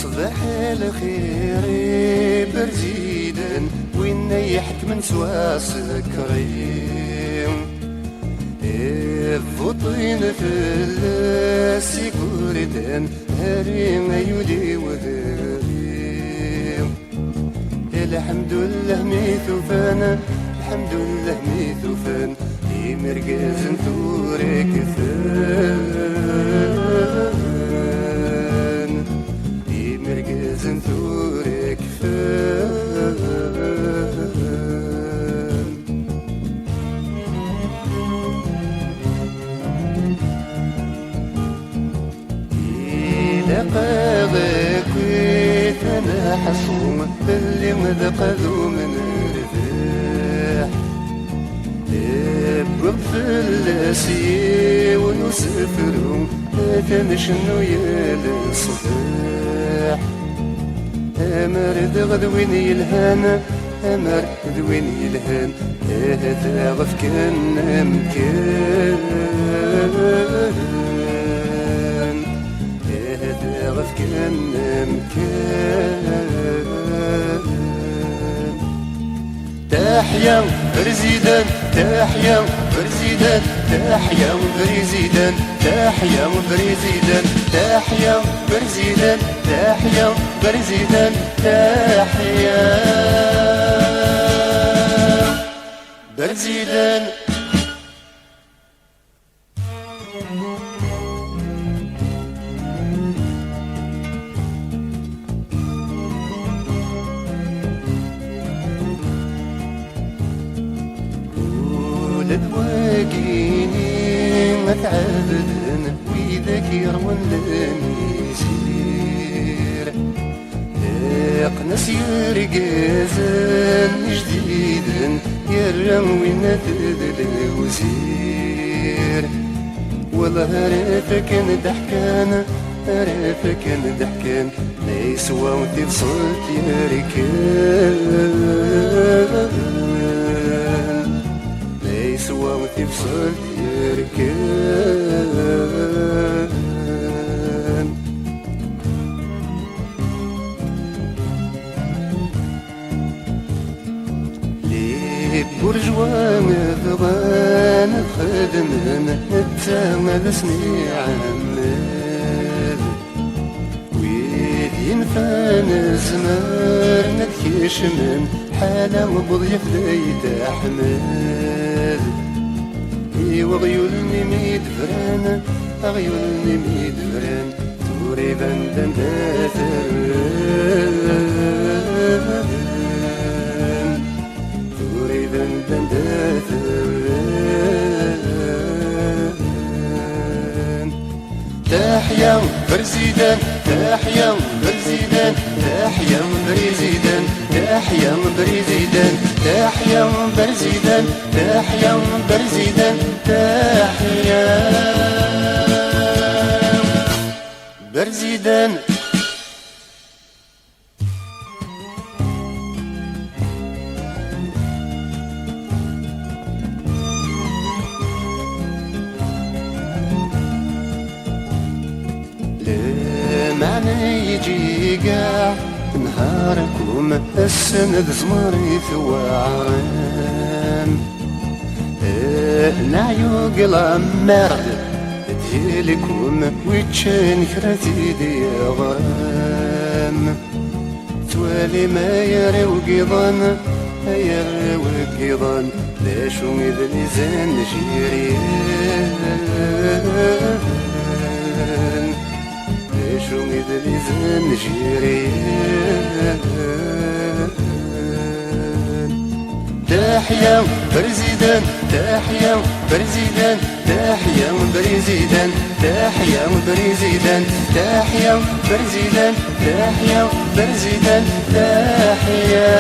صباح الخير برزيدا وين يحك من سواس كريم فطين في السيكوردان هريم يودي وهريم الحمد لله ميثوفان الحمد لله ميثوفان مرقز نثورك فان مرقز نثورك فان إذا قاضيك ويثنى حصوم اللي مذقذو من رفاح بفلسي ونسفرو تنشنو يا الصباح أمر غدوين يلهان أمر غدوين يلهان هذا غف كان مكان هذا غف كان مكان تحيا برزيدان تحيا برزيدان تحيا برزيدان تحيا برزيدان تحيا برزيدان تحيا برزيدان تحيا برزيدان دواقيني ما تعبدن ويذاك يروان لنيسير اقنس يرقازن جديدن يرم وين تذل وزير والله رافك ندحكان رافك ندحكان ليس وانتي بصوت يركان سوا وتفصل يركان لي برجوا مذغان خدمن التامل سني عمال ويد ينفان الزمان نتكشمن حالة وبضيف ليت أحمال وغيولني ميد فران غيولني ميد فران توري بندن داثران توري بندن داثران تحيا برزيدان تحيا برزيدان تحيا برزيدان تحيا برزيدان تحيا برزيدان تحيا برزيدان تحيا برزيدان لا معنى يجي قاع نهاركم السند زمري في وعران نعيوق العمار ديالكم ويتشان كراتي دي غرام توالي ما يراو قيضان يراو قيضان لاشو إذا نزان جيريان لاشو إذا نزان جيريان تحيا برزيدان تحيا برزيدان تحيا برزيدان تحيا برزيدان تحيا برزيدان تحيا برزيدان تحيا